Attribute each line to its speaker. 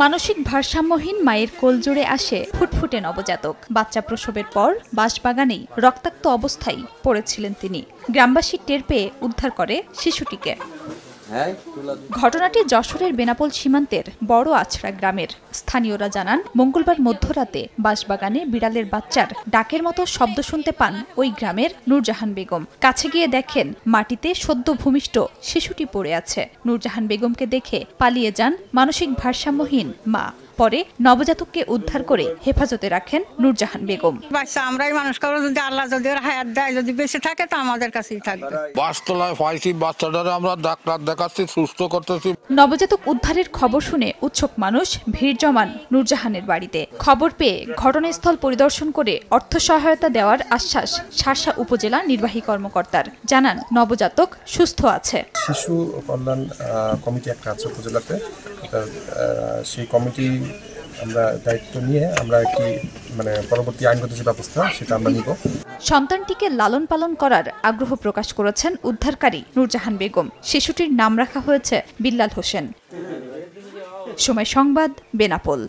Speaker 1: মানসিক ভারসাম্যহীন মায়ের কোল জুড়ে আসে ফুটফুটে নবজাতক। বাচ্চা প্রসবের পর বাঁশবাগানেই রক্তাক্ত অবস্থায় পড়েছিলেন তিনি। গ্রামবাসী টের পেয়ে উদ্ধার করে শিশুটিকে। ঘটনাটি যশোরের বেনাপোল সীমান্তের বড় আছড়া গ্রামের। স্থানীয়রা জানান, মঙ্গলবার মধ্যরাতে বাঁশবাগানে বিড়ালের বাচ্চার ডাকের মতো শব্দ শুনতে পান ওই গ্রামের নূরজাহান বেগম। কাছে গিয়ে দেখেন মাটিতে সদ্য ভূমিষ্ঠ শিশুটি পড়ে আছে। নূরজাহান বেগমকে দেখে পালিয়ে যান মানসিক ভারসাম্যহীন মা। পরে নবজাতককে উদ্ধার করে হেফাজতে রাখেন নূরজাহান বেগম।
Speaker 2: বাচ্চা আমরাই মানুষ করবো, যদি আল্লাহ যদি ওর হায়াত দেয়, যদি বেঁচে থাকে তো আমাদের কাছেই থাকবে।
Speaker 3: বাসতলায় পাইছি, বাচ্চাটারে আমরা ডাক্তার দেখাচ্ছি, সুস্থ করতেছি।
Speaker 1: নবজাতক উদ্ধারের খবর শুনে উৎসুক মানুষ ভিড় জমান নূরজাহানের বাড়িতে। খবর পেয়ে ঘটনাস্থল পরিদর্শন করে অর্থ সহায়তা দেওয়ার আশ্বাস শার্শা উপজেলা নির্বাহী কর্মকর্তার। জানান, নবজাতক সুস্থ আছে।
Speaker 4: শিশু কল্যাণ কমিটি একটা আছে উপজেলাতে, সেই কমিটি আমরা দায়িত্ব নিয়ে আমরা একটি পরবর্তী আইনগত যে ব্যবস্থা সেটা আমরা নিব।
Speaker 1: সন্তানটিকে লালন পালন করার আগ্রহ প্রকাশ করেছেন উদ্ধারকারী নূরজাহান বেগম। শিশুটির নাম রাখা হয়েছে বিল্লাল হোসেন। সময় সংবাদ, বেনাপোল।